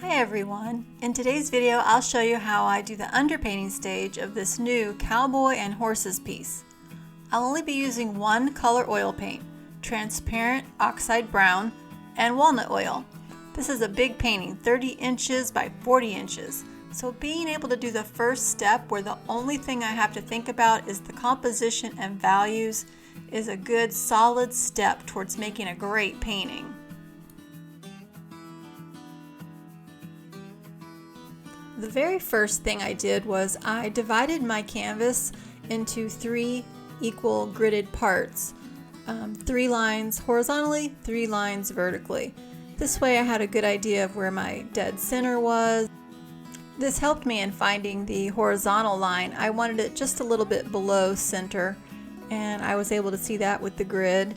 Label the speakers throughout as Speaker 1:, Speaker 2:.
Speaker 1: Hi everyone! In today's video I'll show you how I do the underpainting stage of this new cowboy and horses piece. I'll only be using one color oil paint, transparent oxide brown and walnut oil. This is a big painting, 30 inches by 40 inches. So being able to do the first step where the only thing I have to think about is the composition and values is a good solid step towards making a great painting. The very first thing I did was I divided my canvas into 3 equal gridded parts. 3 lines horizontally, 3 lines vertically. This way I had a good idea of where my dead center was. This helped me in finding the horizontal line. I wanted it just a little bit below center, and I was able to see that with the grid.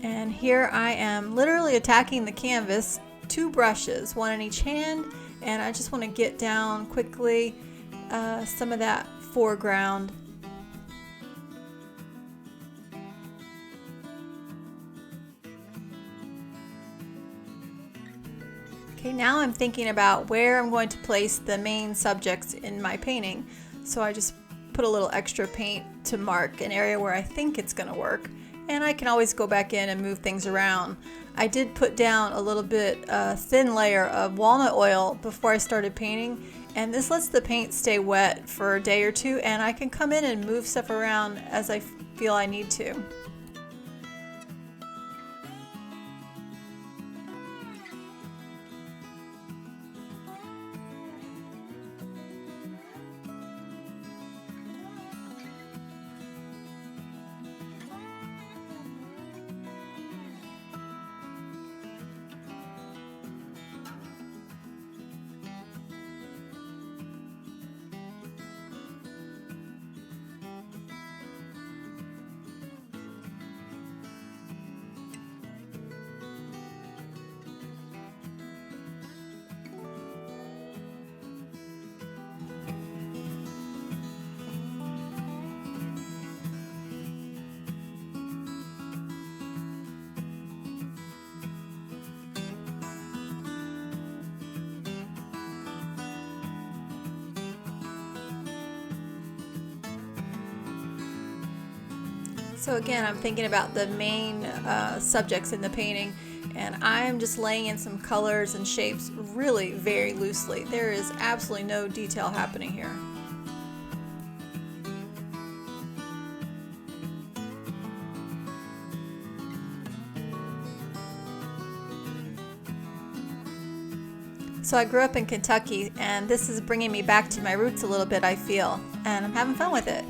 Speaker 1: And here I am literally attacking the canvas, 2 brushes, one in each hand, and I just want to get down quickly some of that foreground. Okay, now I'm thinking about where I'm going to place the main subjects in my painting. So I just put a little extra paint to mark an area where I think it's going to work. And I can always go back in and move things around. I did put down a little bit thin layer of walnut oil before I started painting, and this lets the paint stay wet for a day or two, and I can come in and move stuff around as I feel I need to. So again, I'm thinking about the main subjects in the painting, and I'm just laying in some colors and shapes really very loosely. There is absolutely no detail happening here. So I grew up in Kentucky, and this is bringing me back to my roots a little bit, I feel, and I'm having fun with it.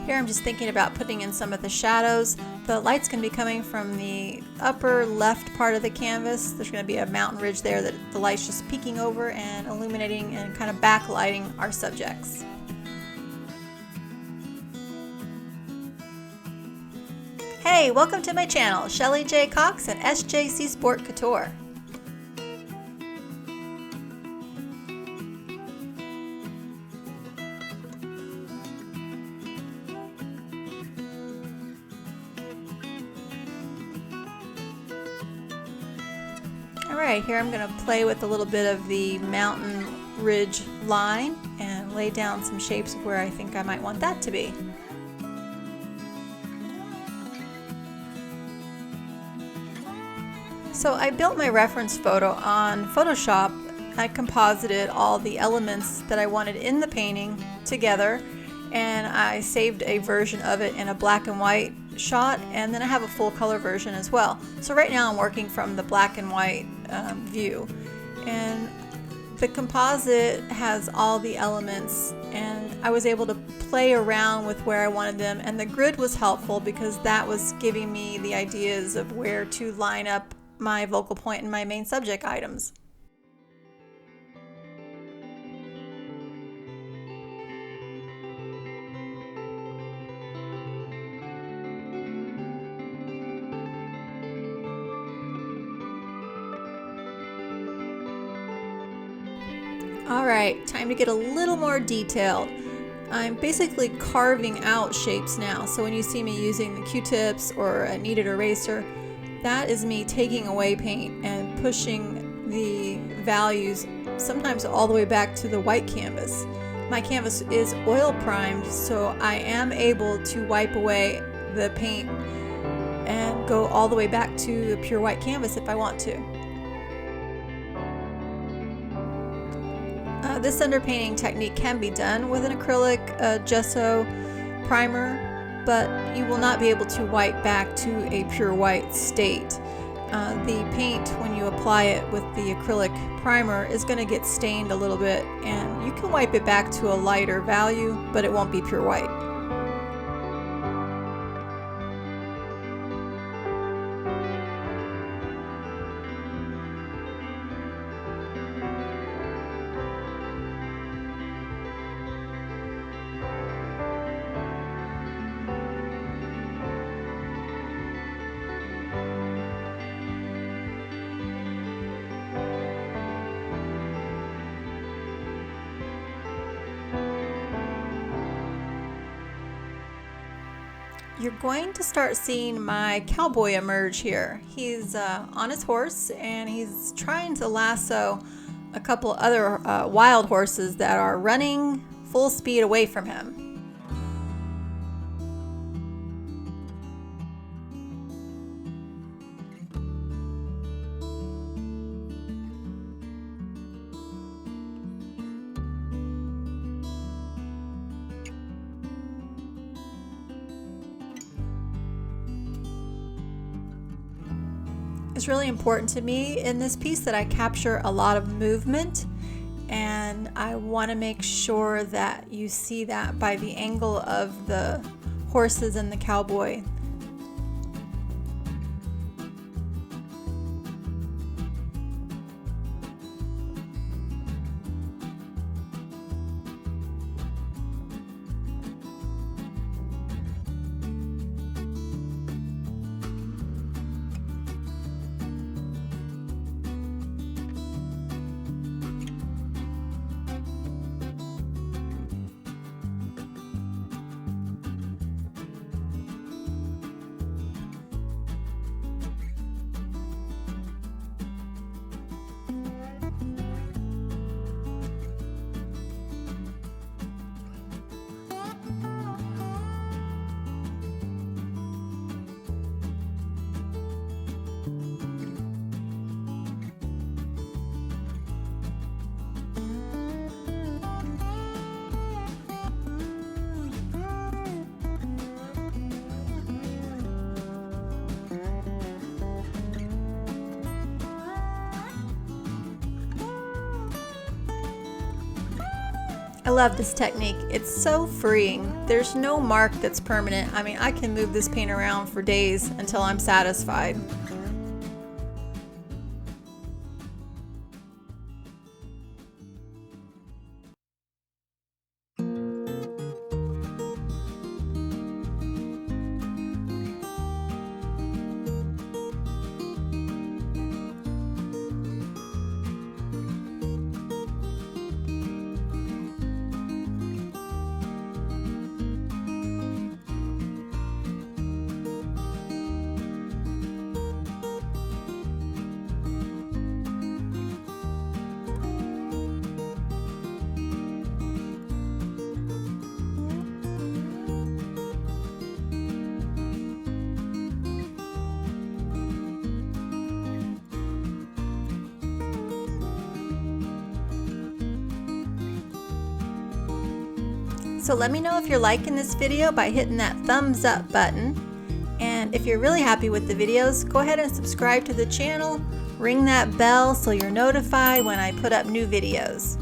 Speaker 1: Here I'm just thinking about putting in some of the shadows. The light's going to be coming from the upper left part of the canvas. There's going to be a mountain ridge there that the light's just peeking over and illuminating and kind of backlighting our subjects. Hey, welcome to my channel, Shelly J. Cox and SJC Sport Couture. Alright, here I'm going to play with a little bit of the mountain ridge line and lay down some shapes of where I think I might want that to be. So I built my reference photo on Photoshop. I composited all the elements that I wanted in the painting together, and I saved a version of it in a black and white shot, and then I have a full color version as well. So right now I'm working from the black and white view, and the composite has all the elements, and I was able to play around with where I wanted them, and the grid was helpful because that was giving me the ideas of where to line up my focal point and my main subject items. Alright, time to get a little more detailed. I'm basically carving out shapes now, so when you see me using the Q-tips or a kneaded eraser, that is me taking away paint and pushing the values sometimes all the way back to the white canvas. My canvas is oil primed, so I am able to wipe away the paint and go all the way back to the pure white canvas if I want to. This underpainting technique can be done with an acrylic gesso primer, but you will not be able to wipe back to a pure white state. The paint, when you apply it with the acrylic primer, is going to get stained a little bit, and you can wipe it back to a lighter value, but it won't be pure white. You're going to start seeing my cowboy emerge here. He's on his horse and he's trying to lasso a couple other wild horses that are running full speed away from him. It's really important to me in this piece that I capture a lot of movement, and I want to make sure that you see that by the angle of the horses and the cowboy. I love this technique. It's so freeing. There's no mark that's permanent. I mean, I can move this paint around for days until I'm satisfied. So let me know if you're liking this video by hitting that thumbs up button. And if you're really happy with the videos, go ahead and subscribe to the channel, ring that bell so you're notified when I put up new videos.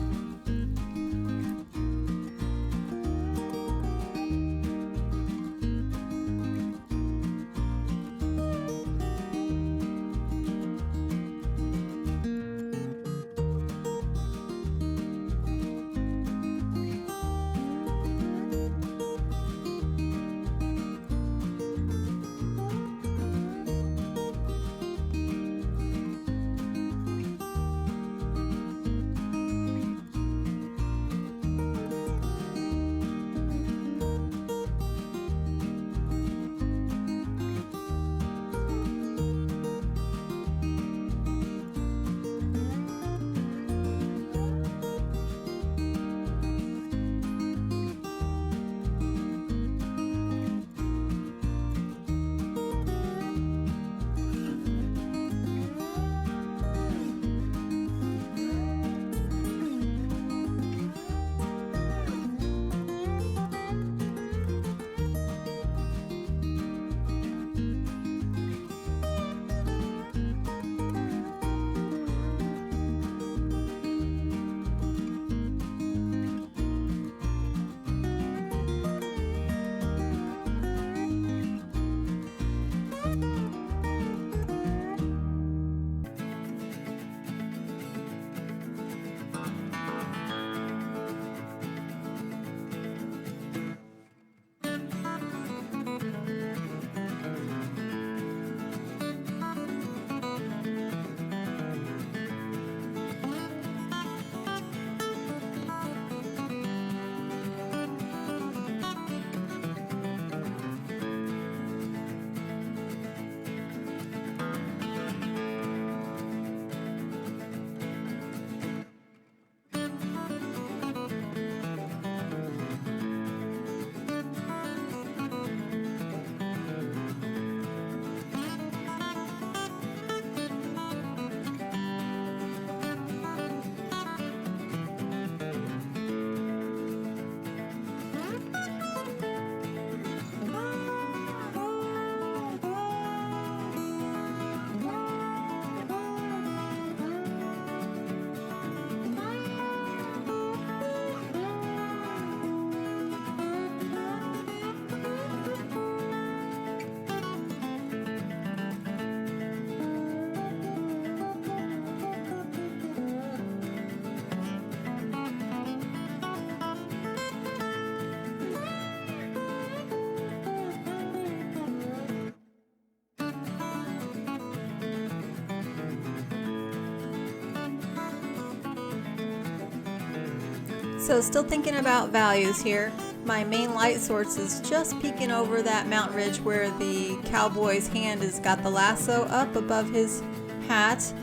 Speaker 1: So still thinking about values here. My main light source is just peeking over that mountain ridge where the cowboy's hand has got the lasso up above his hat,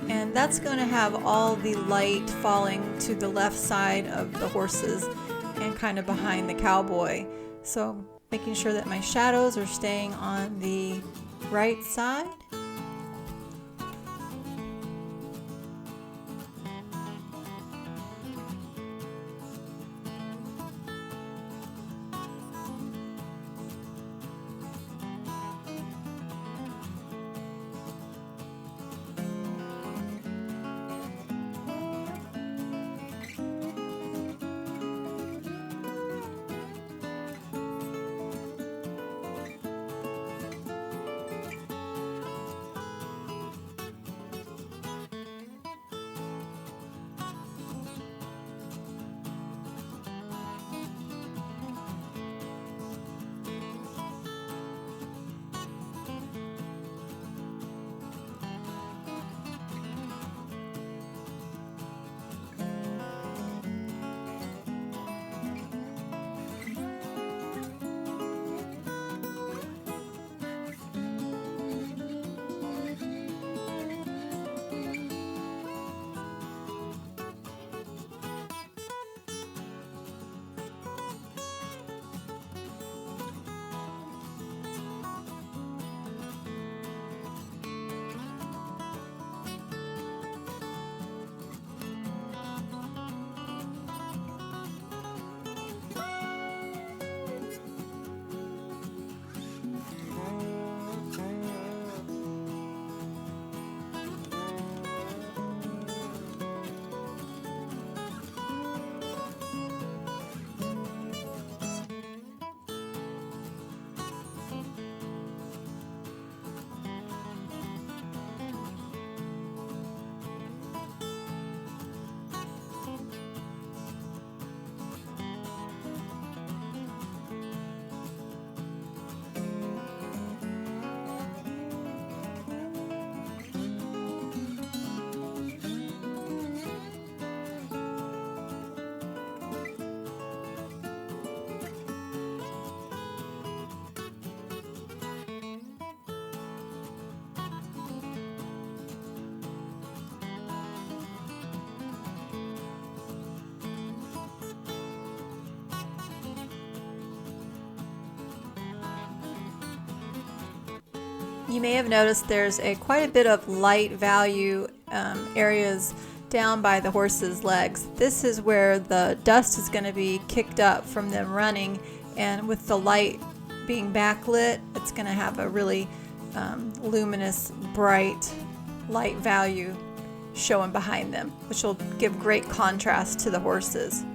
Speaker 1: and that's going to have all the light falling to the left side of the horses and kind of behind the cowboy. So making sure that my shadows are staying on the right side. You may have noticed there's quite a bit of light value areas down by the horse's legs. This is where the dust is going to be kicked up from them running, and with the light being backlit, it's going to have a really luminous, bright light value showing behind them, which will give great contrast to the horses.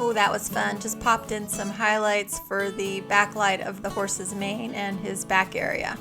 Speaker 1: Oh, that was fun. Just popped in some highlights for the backlight of the horse's mane and his back area.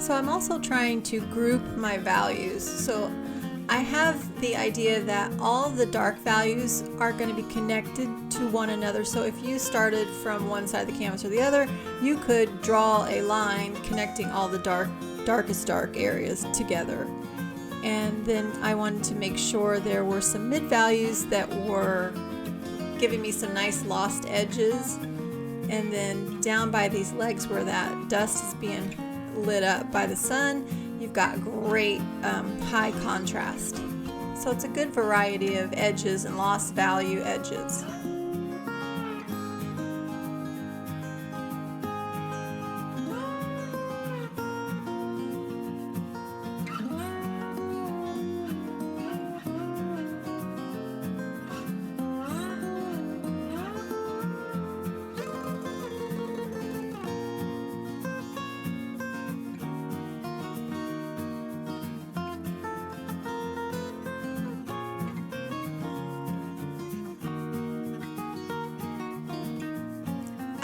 Speaker 1: So I'm also trying to group my values. So I have the idea that all the dark values are going to be connected to one another. So if you started from one side of the canvas or the other, you could draw a line connecting all the darkest dark areas together. And then I wanted to make sure there were some mid values that were giving me some nice lost edges. And then down by these legs where that dust is being lit up by the sun, you've got great high contrast. So it's a good variety of edges and lost value edges.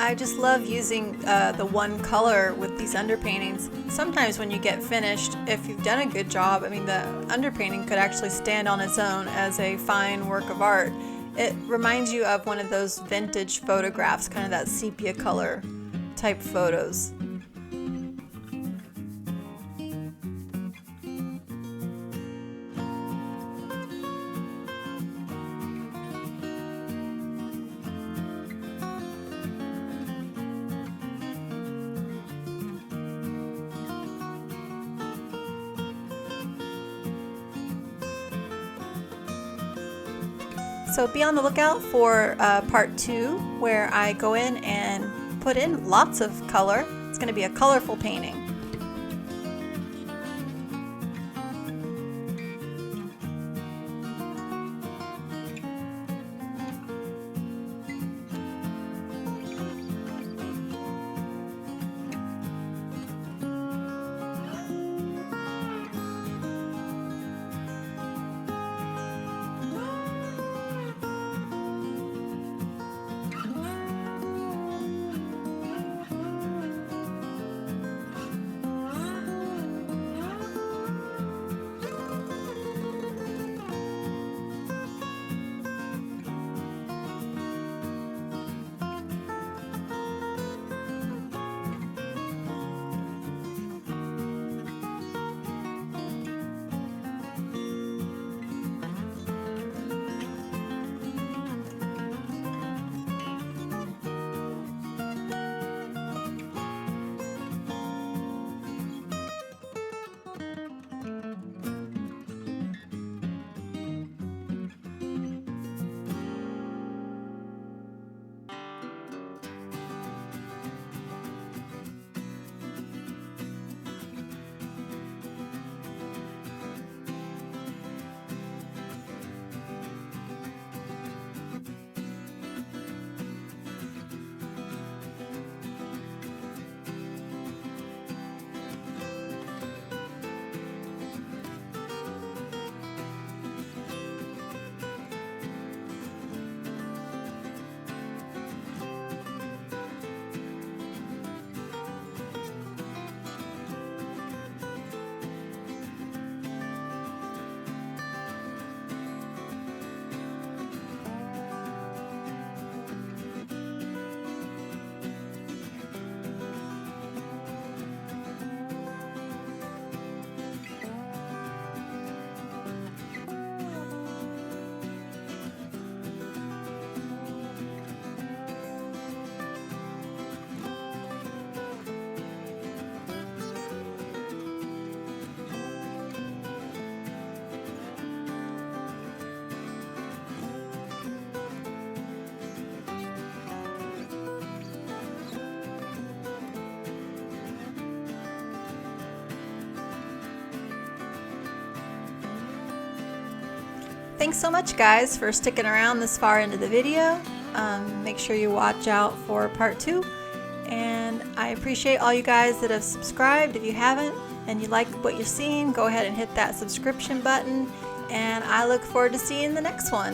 Speaker 1: I just love using the one color with these underpaintings. Sometimes when you get finished, if you've done a good job, I mean, the underpainting could actually stand on its own as a fine work of art. It reminds you of one of those vintage photographs, kind of that sepia color type photos. So be on the lookout for part 2, where I go in and put in lots of color. It's going to be a colorful painting. Thanks so much, guys, for sticking around this far into the video. Make sure you watch out for part 2. And I appreciate all you guys that have subscribed. If you haven't and you like what you're seeing, go ahead and hit that subscription button. And I look forward to seeing the next one.